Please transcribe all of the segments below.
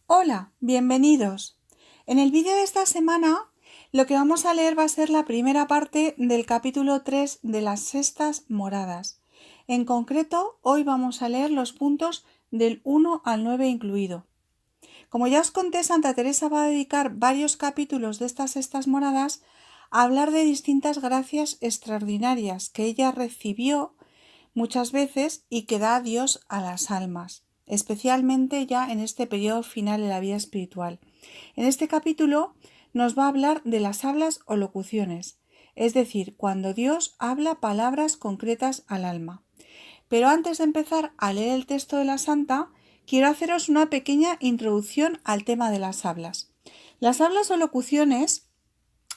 Hola, bienvenidos. En el vídeo de esta semana lo que vamos a leer va a ser la primera parte del capítulo 3 de las cestas moradas. En concreto, hoy vamos a leer los puntos del 1 al 9 incluido. Como ya os conté, Santa Teresa va a dedicar varios capítulos de estas cestas moradas a hablar de distintas gracias extraordinarias que ella recibió muchas veces y que da Dios a las almas, especialmente ya en este periodo final de la vida espiritual. En este capítulo nos va a hablar de las hablas o locuciones, es decir, cuando Dios habla palabras concretas al alma. Pero antes de empezar a leer el texto de la Santa, quiero haceros una pequeña introducción al tema de las hablas. Las hablas o locuciones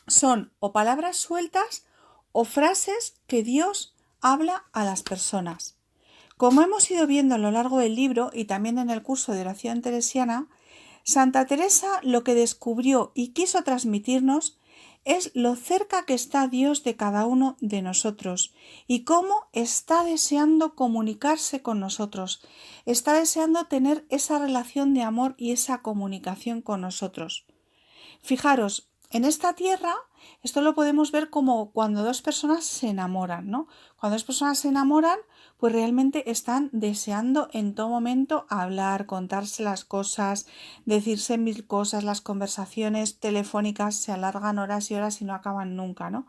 son o palabras sueltas o frases que Dios habla a las personas. Como hemos ido viendo a lo largo del libro y también en el curso de oración teresiana, Santa Teresa lo que descubrió y quiso transmitirnos es lo cerca que está Dios de cada uno de nosotros y cómo está deseando comunicarse con nosotros, está deseando tener esa relación de amor y esa comunicación con nosotros. Fijaros, en esta tierra esto lo podemos ver como cuando dos personas se enamoran, ¿no? Cuando dos personas se enamoran, pues realmente están deseando en todo momento hablar, contarse las cosas, decirse mil cosas, las conversaciones telefónicas se alargan horas y horas y no acaban nunca, ¿no?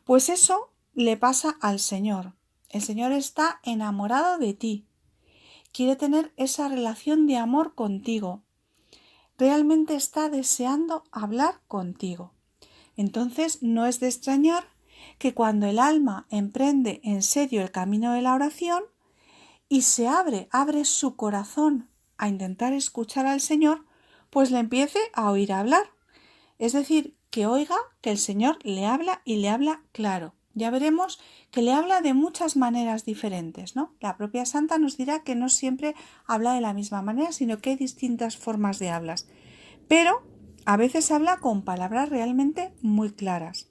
Pues eso le pasa al Señor. El Señor está enamorado de ti, quiere tener esa relación de amor contigo, realmente está deseando hablar contigo. Entonces no es de extrañar que cuando el alma emprende en serio el camino de la oración y se abre su corazón a intentar escuchar al Señor, pues le empiece a oír hablar. Es decir, que oiga que el Señor le habla y le habla claro. Ya veremos que le habla de muchas maneras diferentes, ¿no? La propia Santa nos dirá que no siempre habla de la misma manera, sino que hay distintas formas de hablas. Pero a veces habla con palabras realmente muy claras.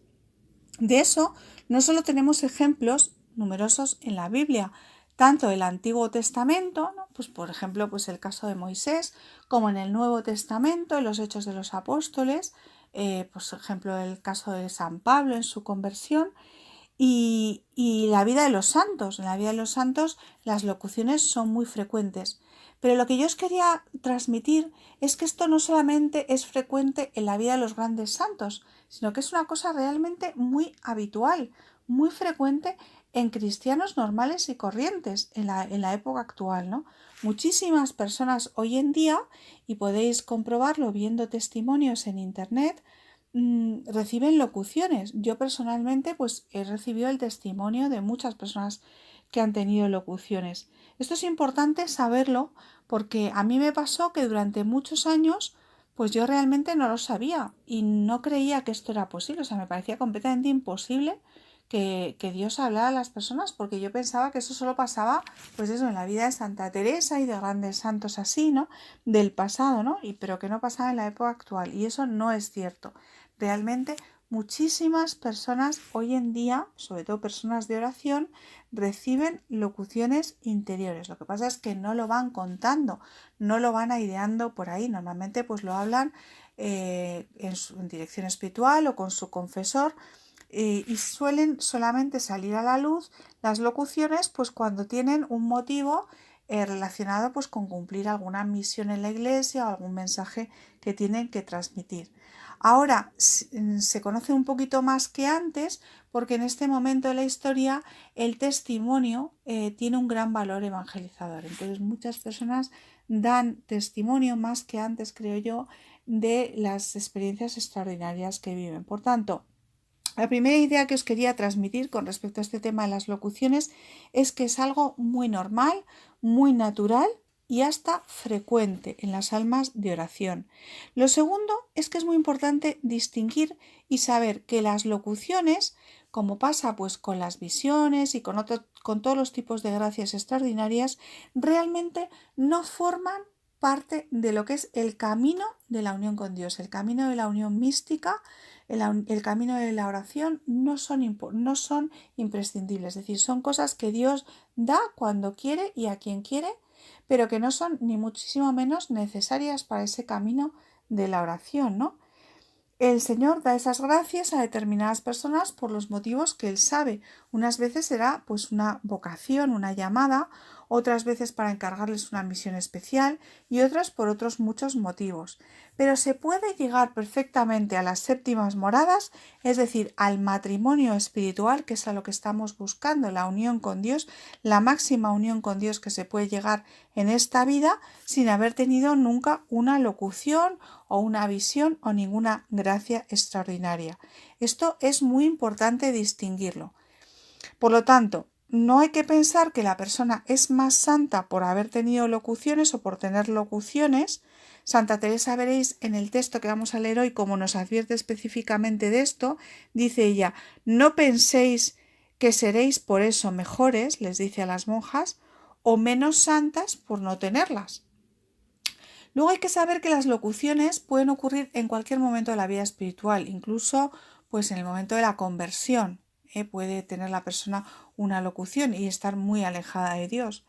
De eso no solo tenemos ejemplos numerosos en la Biblia, tanto el Antiguo Testamento, ¿no? Pues por ejemplo, pues el caso de Moisés, como en el Nuevo Testamento, en los Hechos de los Apóstoles, pues por ejemplo el caso de San Pablo en su conversión, y la vida de los santos. En la vida de los santos las locuciones son muy frecuentes. Pero lo que yo os quería transmitir es que esto no solamente es frecuente en la vida de los grandes santos, sino que es una cosa realmente muy habitual, muy frecuente en cristianos normales y corrientes en la época actual, ¿no? Muchísimas personas hoy en día, y podéis comprobarlo viendo testimonios en internet, reciben locuciones. Yo personalmente pues he recibido el testimonio de muchas personas que han tenido locuciones. Esto es importante saberlo porque a mí me pasó que durante muchos años pues yo realmente no lo sabía y no creía que esto era posible. O sea, me parecía completamente imposible que Dios hablara a las personas porque yo pensaba que eso solo pasaba pues eso en la vida de Santa Teresa y de grandes santos así, ¿no? Del pasado, ¿no? Pero que no pasaba en la época actual y eso no es cierto. Realmente muchísimas personas hoy en día, sobre todo personas de oración, reciben locuciones interiores. Lo que pasa es que no lo van contando, no lo van aireando por ahí. Normalmente pues lo hablan en dirección espiritual o con su confesor, y suelen solamente salir a la luz las locuciones pues cuando tienen un motivo relacionado pues con cumplir alguna misión en la iglesia o algún mensaje que tienen que transmitir. Ahora se conoce un poquito más que antes porque en este momento de la historia el testimonio tiene un gran valor evangelizador. Entonces muchas personas dan testimonio más que antes, creo yo, de las experiencias extraordinarias que viven. Por tanto, la primera idea que os quería transmitir con respecto a este tema de las locuciones es que es algo muy normal, muy natural y hasta frecuente en las almas de oración. Lo segundo es que es muy importante distinguir y saber que las locuciones, como pasa pues con las visiones y con todos los tipos de gracias extraordinarias, realmente no forman parte de lo que es el camino de la unión con Dios, el camino de la unión mística, el camino de la oración no son imprescindibles, es decir, son cosas que Dios da cuando quiere y a quien quiere, pero que no son ni muchísimo menos necesarias para ese camino de la oración, ¿no? El Señor da esas gracias a determinadas personas por los motivos que Él sabe. Unas veces será pues una vocación, una llamada, otras veces para encargarles una misión especial y otras por otros muchos motivos. Pero se puede llegar perfectamente a las séptimas moradas, es decir, al matrimonio espiritual, que es a lo que estamos buscando, la unión con Dios, la máxima unión con Dios que se puede llegar en esta vida sin haber tenido nunca una locución o una visión o ninguna gracia extraordinaria. Esto es muy importante distinguirlo. Por lo tanto, no hay que pensar que la persona es más santa por haber tenido locuciones o por tener locuciones. Santa Teresa, veréis en el texto que vamos a leer hoy, como nos advierte específicamente de esto, dice ella: no penséis que seréis por eso mejores, les dice a las monjas, o menos santas por no tenerlas. Luego hay que saber que las locuciones pueden ocurrir en cualquier momento de la vida espiritual, incluso pues en el momento de la conversión. Puede tener la persona una locución y estar muy alejada de Dios.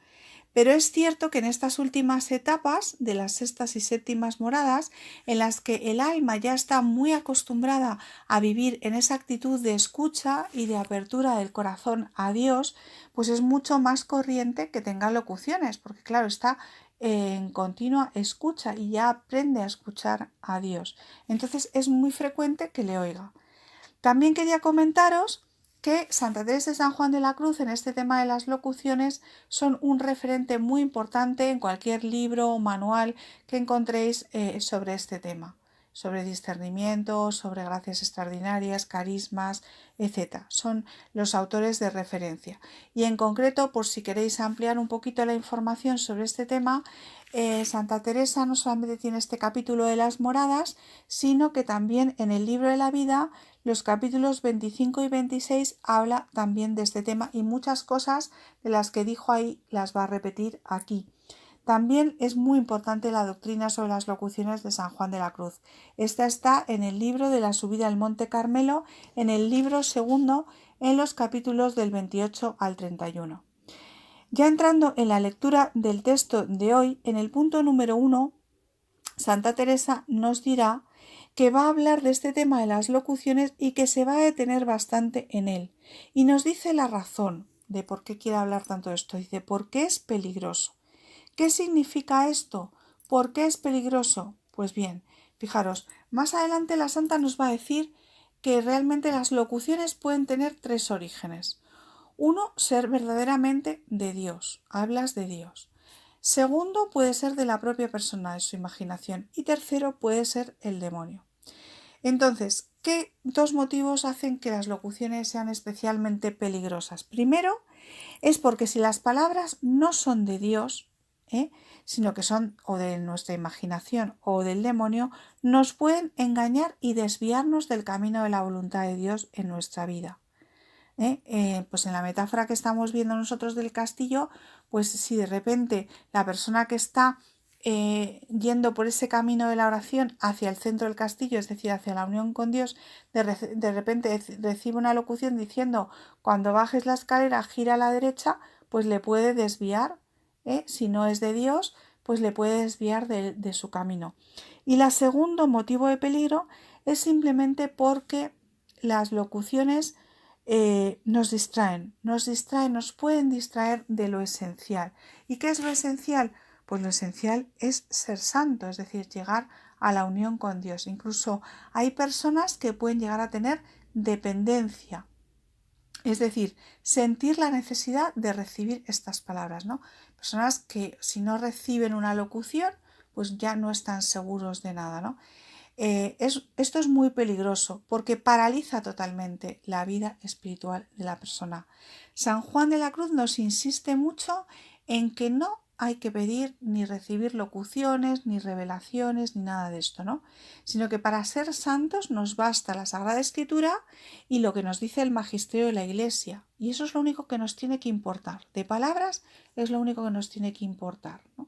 Pero es cierto que en estas últimas etapas de las sextas y séptimas moradas, en las que el alma ya está muy acostumbrada a vivir en esa actitud de escucha y de apertura del corazón a Dios, pues es mucho más corriente que tenga locuciones, porque claro, está en continua escucha y ya aprende a escuchar a Dios. Entonces es muy frecuente que le oiga. También quería comentaros que Santa Teresa de San Juan de la Cruz en este tema de las locuciones son un referente muy importante en cualquier libro o manual que encontréis sobre este tema, sobre discernimiento, sobre gracias extraordinarias, carismas, etc. Son los autores de referencia. Y en concreto, por si queréis ampliar un poquito la información sobre este tema, Santa Teresa no solamente tiene este capítulo de las moradas, sino que también en el libro de la vida, los capítulos 25 y 26 habla también de este tema y muchas cosas de las que dijo ahí las va a repetir aquí. También es muy importante la doctrina sobre las locuciones de San Juan de la Cruz. Esta está en el libro de la subida al Monte Carmelo, en el libro segundo, en los capítulos del 28 al 31. Ya entrando en la lectura del texto de hoy, en el punto número 1, Santa Teresa nos dirá que va a hablar de este tema de las locuciones y que se va a detener bastante en él. Y nos dice la razón de por qué quiere hablar tanto de esto. Dice, porque es peligroso. ¿Qué significa esto? ¿Por qué es peligroso? Pues bien, fijaros, más adelante la Santa nos va a decir que realmente las locuciones pueden tener tres orígenes. Uno, ser verdaderamente de Dios, hablas de Dios. Segundo, puede ser de la propia persona, de su imaginación. Y tercero, puede ser el demonio. Entonces, ¿qué dos motivos hacen que las locuciones sean especialmente peligrosas? Primero, es porque si las palabras no son de Dios, sino que son o de nuestra imaginación o del demonio, nos pueden engañar y desviarnos del camino de la voluntad de Dios en nuestra vida. Pues en la metáfora que estamos viendo nosotros del castillo, pues si de repente la persona que está yendo por ese camino de la oración hacia el centro del castillo, es decir, hacia la unión con Dios, de repente recibe una locución diciendo: cuando bajes la escalera gira a la derecha, pues le puede desviar, si no es de Dios, pues le puede desviar de su camino. Y el segundo motivo de peligro es simplemente porque las locuciones nos pueden distraer de lo esencial. ¿Y qué es lo esencial? Pues lo esencial es ser santo, es decir, llegar a la unión con Dios. Incluso hay personas que pueden llegar a tener dependencia, es decir, sentir la necesidad de recibir estas palabras, ¿no? Personas que si no reciben una locución, pues ya no están seguros de nada, ¿no? Esto es muy peligroso porque paraliza totalmente la vida espiritual de la persona. San Juan de la Cruz nos insiste mucho en que no hay que pedir ni recibir locuciones, ni revelaciones, ni nada de esto, ¿no? Sino que para ser santos nos basta la Sagrada Escritura y lo que nos dice el magisterio de la Iglesia. Y eso es lo único que nos tiene que importar. De palabras es lo único que nos tiene que importar, ¿no?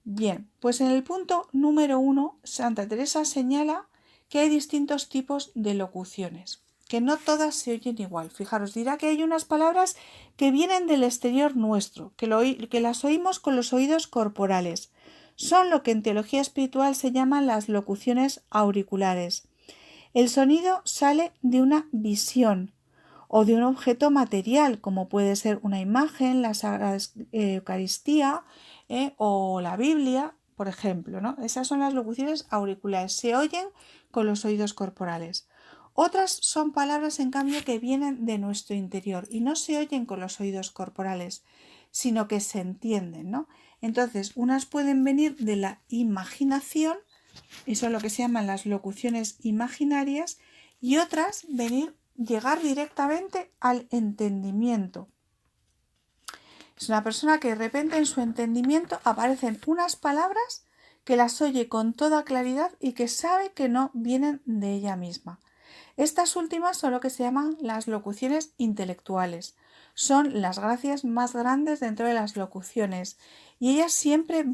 Bien, pues en el punto número 1, Santa Teresa señala que hay distintos tipos de locuciones. que no todas se oyen igual. Fijaros, dirá que hay unas palabras que vienen del exterior nuestro, que las oímos con los oídos corporales. Son lo que en teología espiritual se llaman las locuciones auriculares. El sonido sale de una visión o de un objeto material, como puede ser una imagen, la Sagrada Eucaristía o la Biblia, por ejemplo, ¿no? Esas son las locuciones auriculares, se oyen con los oídos corporales. Otras son palabras, en cambio, que vienen de nuestro interior y no se oyen con los oídos corporales, sino que se entienden, ¿no? Entonces, unas pueden venir de la imaginación, y son lo que se llaman las locuciones imaginarias, y otras llegar directamente al entendimiento. Es una persona que de repente en su entendimiento aparecen unas palabras que las oye con toda claridad y que sabe que no vienen de ella misma. Estas últimas son lo que se llaman las locuciones intelectuales. Son las gracias más grandes dentro de las locuciones y ellas siempre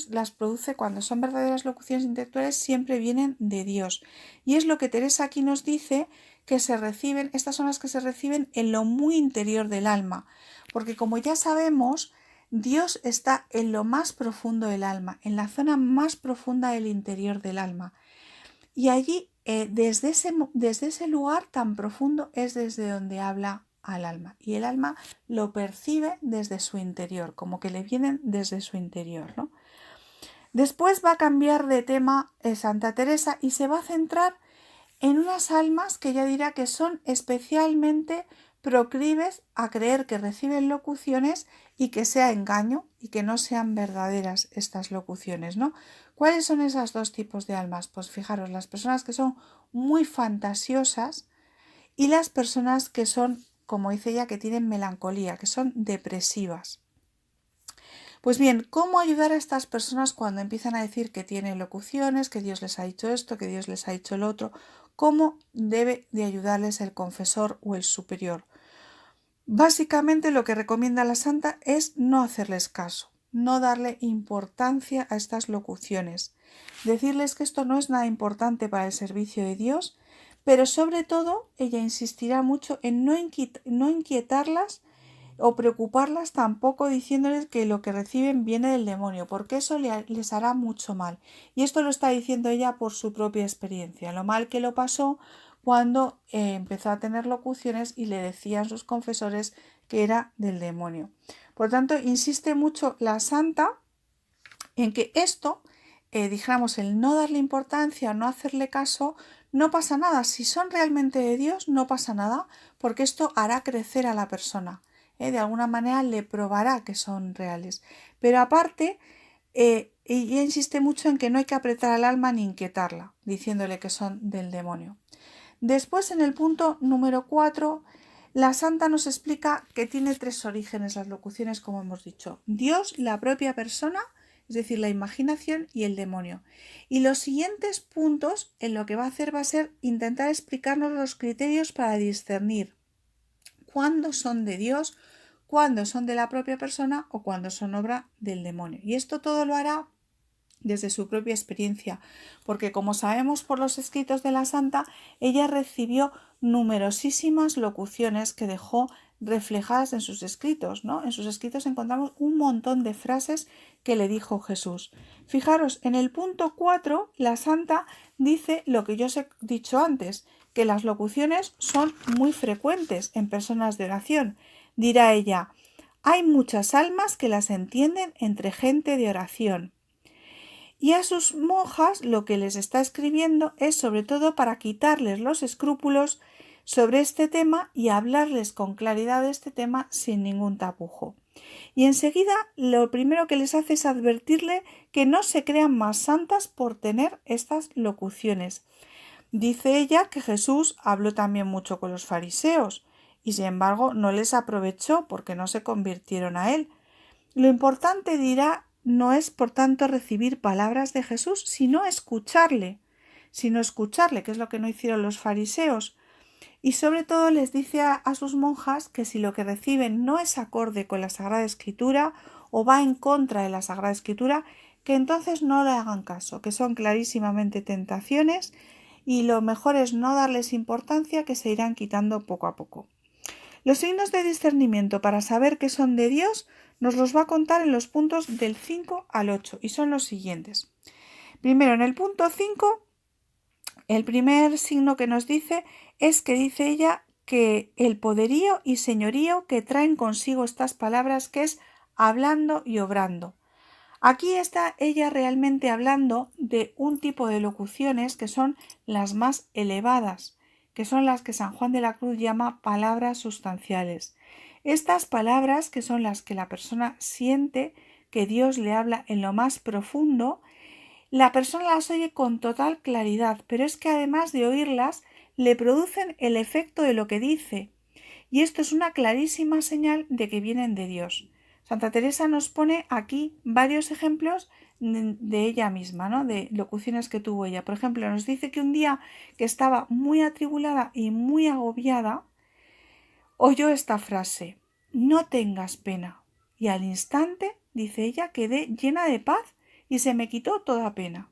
las produce cuando son verdaderas locuciones intelectuales, siempre vienen de Dios. Y es lo que Teresa aquí nos dice que se reciben, estas son las que se reciben en lo muy interior del alma, porque como ya sabemos, Dios está en lo más profundo del alma, en la zona más profunda del interior del alma. Y allí, desde ese lugar tan profundo, es desde donde habla al alma. Y el alma lo percibe desde su interior, como que le vienen desde su interior, ¿no? Después va a cambiar de tema Santa Teresa y se va a centrar en unas almas que ella dirá que son especialmente proclives a creer que reciben locuciones y que sea engaño y que no sean verdaderas estas locuciones, ¿no? ¿Cuáles son esos dos tipos de almas? Pues fijaros, las personas que son muy fantasiosas y las personas que son, como dice ella, que tienen melancolía, que son depresivas. Pues bien, ¿cómo ayudar a estas personas cuando empiezan a decir que tienen locuciones, que Dios les ha dicho esto, que Dios les ha dicho lo otro? ¿Cómo debe de ayudarles el confesor o el superior? Básicamente lo que recomienda la santa es no hacerles caso, no darle importancia a estas locuciones, decirles que esto no es nada importante para el servicio de Dios, pero sobre todo ella insistirá mucho en no inquietarlas o preocuparlas tampoco diciéndoles que lo que reciben viene del demonio, porque eso les hará mucho mal. Y esto lo está diciendo ella por su propia experiencia, lo mal que lo pasó cuando empezó a tener locuciones y le decían sus confesores que era del demonio. Por tanto, insiste mucho la santa en que esto, dijéramos, el no darle importancia, no hacerle caso, no pasa nada. Si son realmente de Dios, no pasa nada, porque esto hará crecer a la persona. De alguna manera le probará que son reales. Pero aparte, ella insiste mucho en que no hay que apretar al alma ni inquietarla, diciéndole que son del demonio. Después, en el punto número 4, la santa nos explica que tiene tres orígenes las locuciones, como hemos dicho. Dios, la propia persona, es decir, la imaginación y el demonio. Y los siguientes puntos en lo que va a hacer va a ser intentar explicarnos los criterios para discernir cuándo son de Dios, cuándo son de la propia persona o cuándo son obra del demonio. Y esto todo lo hará desde su propia experiencia, porque como sabemos por los escritos de la santa, ella recibió numerosísimas locuciones que dejó reflejadas en sus escritos, ¿no? En sus escritos encontramos un montón de frases que le dijo Jesús. Fijaros, en el punto 4, la santa dice lo que yo os he dicho antes, que las locuciones son muy frecuentes en personas de oración. Dirá ella, hay muchas almas que las entienden entre gente de oración. Y a sus monjas lo que les está escribiendo es sobre todo para quitarles los escrúpulos sobre este tema y hablarles con claridad de este tema sin ningún tapujo. Y enseguida lo primero que les hace es advertirle que no se crean más santas por tener estas locuciones. Dice ella que Jesús habló también mucho con los fariseos y sin embargo no les aprovechó porque no se convirtieron a él. Lo importante, dirá, no es por tanto recibir palabras de Jesús, sino escucharle, que es lo que no hicieron los fariseos. Y sobre todo les dice a sus monjas que si lo que reciben no es acorde con la Sagrada Escritura o va en contra de la Sagrada Escritura, que entonces no le hagan caso, que son clarísimamente tentaciones y lo mejor es no darles importancia, que se irán quitando poco a poco. Los signos de discernimiento para saber que son de Dios nos los va a contar en los puntos del 5 al 8 y son los siguientes. Primero, en el punto 5, el primer signo que nos dice es que dice ella que el poderío y señorío que traen consigo estas palabras, que es hablando y obrando. Aquí está ella realmente hablando de un tipo de locuciones que son las más elevadas, que son las que San Juan de la Cruz llama palabras sustanciales. Estas palabras, que son las que la persona siente que Dios le habla en lo más profundo, la persona las oye con total claridad, pero es que además de oírlas, le producen el efecto de lo que dice. Y esto es una clarísima señal de que vienen de Dios. Santa Teresa nos pone aquí varios ejemplos de ella misma, ¿no? De locuciones que tuvo ella. Por ejemplo, nos dice que un día que estaba muy atribulada y muy agobiada, oyó esta frase: no tengas pena. Y al instante, dice ella, quedé llena de paz y se me quitó toda pena.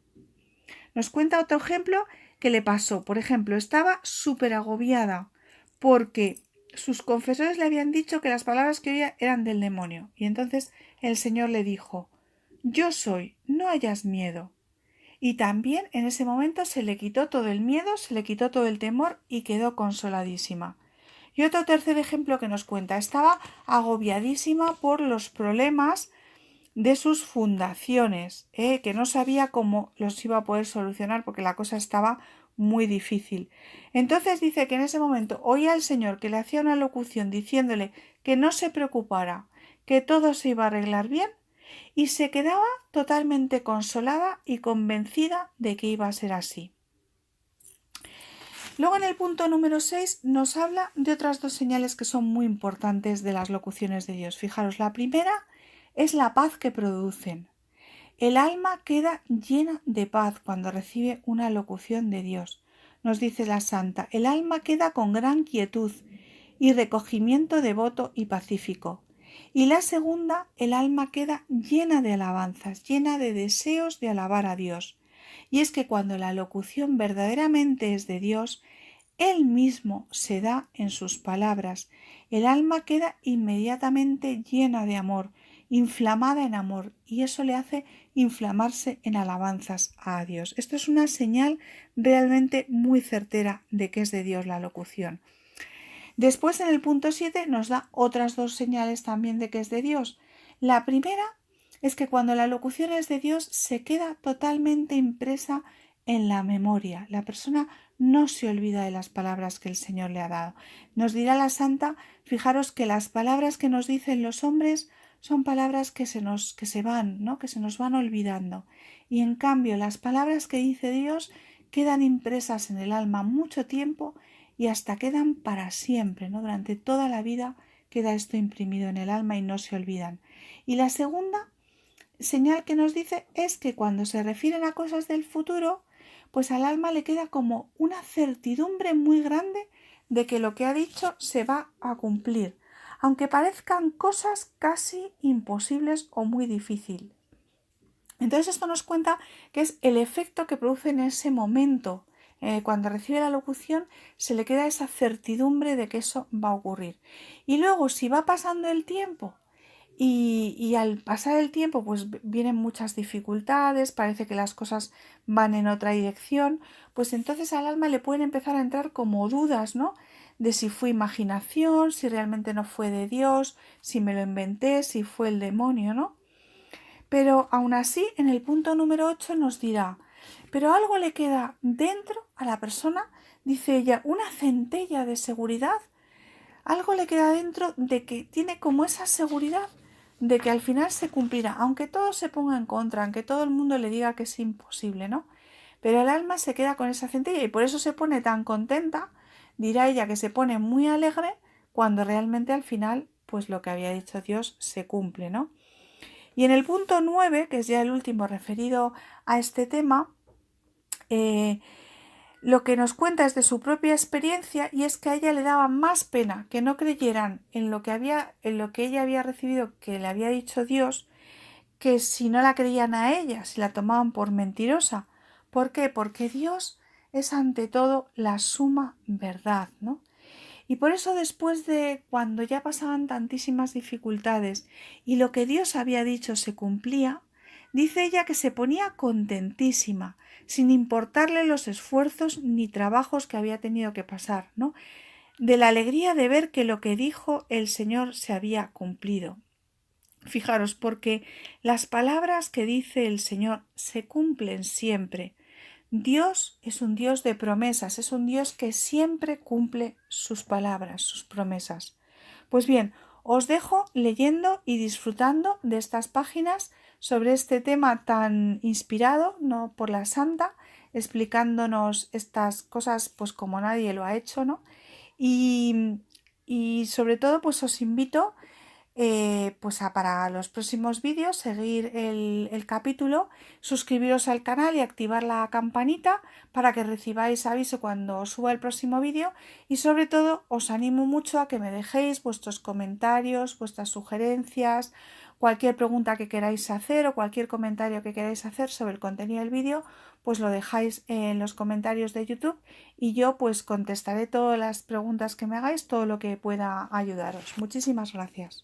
Nos cuenta otro ejemplo que le pasó. Por ejemplo, estaba súper agobiada porque sus confesores le habían dicho que las palabras que oía eran del demonio. Y entonces el Señor le dijo: yo soy, no hayas miedo. Y también en ese momento se le quitó todo el miedo, se le quitó todo el temor y quedó consoladísima. Y otro tercer ejemplo que nos cuenta: estaba agobiadísima por los problemas de sus fundaciones, que no sabía cómo los iba a poder solucionar porque la cosa estaba muy difícil. Entonces dice que en ese momento oía al Señor que le hacía una locución diciéndole que no se preocupara, que todo se iba a arreglar bien, y se quedaba totalmente consolada y convencida de que iba a ser así. Luego en el punto número 6 nos habla de otras dos señales que son muy importantes de las locuciones de Dios. Fijaros, la primera es la paz que producen. El alma queda llena de paz cuando recibe una locución de Dios. Nos dice la santa: el alma queda con gran quietud y recogimiento devoto y pacífico. Y la segunda, el alma queda llena de alabanzas, llena de deseos de alabar a Dios. Y es que cuando la locución verdaderamente es de Dios, Él mismo se da en sus palabras. El alma queda inmediatamente llena de amor, inflamada en amor, y eso le hace inflamarse en alabanzas a Dios. Esto es una señal realmente muy certera de que es de Dios la locución. Después, en el punto 7, nos da otras dos señales también de que es de Dios. La primera es que cuando la locución es de Dios, se queda totalmente impresa en la memoria. La persona no se olvida de las palabras que el Señor le ha dado. Nos dirá la santa: fijaros que las palabras que nos dicen los hombres son palabras que se van, ¿no? Que se nos van olvidando. Y en cambio, las palabras que dice Dios quedan impresas en el alma mucho tiempo y hasta quedan para siempre, ¿no? Durante toda la vida queda esto imprimido en el alma y no se olvidan. Y la segunda señal que nos dice es que cuando se refieren a cosas del futuro, pues al alma le queda como una certidumbre muy grande de que lo que ha dicho se va a cumplir, aunque parezcan cosas casi imposibles o muy difíciles. Entonces esto nos cuenta que es el efecto que produce en ese momento. Cuando recibe la locución se le queda esa certidumbre de que eso va a ocurrir. Y luego, si va pasando el tiempo y al pasar el tiempo pues vienen muchas dificultades, parece que las cosas van en otra dirección, pues entonces al alma le pueden empezar a entrar como dudas, ¿no? De si fue imaginación, si realmente no fue de Dios, si me lo inventé, si fue el demonio, ¿no? Pero aún así, en el punto número 8 nos dirá: pero algo le queda dentro a la persona, dice ella, una centella de seguridad. Algo le queda dentro de que tiene como esa seguridad de que al final se cumplirá, aunque todo se ponga en contra, aunque todo el mundo le diga que es imposible, ¿no? Pero el alma se queda con esa centella y por eso se pone tan contenta, dirá ella que se pone muy alegre cuando realmente al final, pues lo que había dicho Dios se cumple, ¿no? Y en el punto 9, que es ya el último referido a este tema, lo que nos cuenta es de su propia experiencia, y es que a ella le daba más pena que no creyeran en lo que ella había recibido, que le había dicho Dios, que si no la creían a ella, si la tomaban por mentirosa. ¿Por qué? Porque Dios es ante todo la suma verdad, ¿no? Y por eso después de cuando ya pasaban tantísimas dificultades y lo que Dios había dicho se cumplía, dice ella que se ponía contentísima, sin importarle los esfuerzos ni trabajos que había tenido que pasar, ¿no? De la alegría de ver que lo que dijo el Señor se había cumplido. Fijaros, porque las palabras que dice el Señor se cumplen siempre. Dios es un Dios de promesas, es un Dios que siempre cumple sus palabras, sus promesas. Pues bien, os dejo leyendo y disfrutando de estas páginas sobre este tema tan inspirado, ¿no?, por la Santa, explicándonos estas cosas pues como nadie lo ha hecho, ¿no? Y sobre todo pues os invito pues para los próximos vídeos seguir el capítulo, suscribiros al canal y activar la campanita para que recibáis aviso cuando suba el próximo vídeo, y sobre todo os animo mucho a que me dejéis vuestros comentarios, vuestras sugerencias, cualquier pregunta que queráis hacer o cualquier comentario que queráis hacer sobre el contenido del vídeo, pues lo dejáis en los comentarios de YouTube y yo pues contestaré todas las preguntas que me hagáis, todo lo que pueda ayudaros. Muchísimas gracias.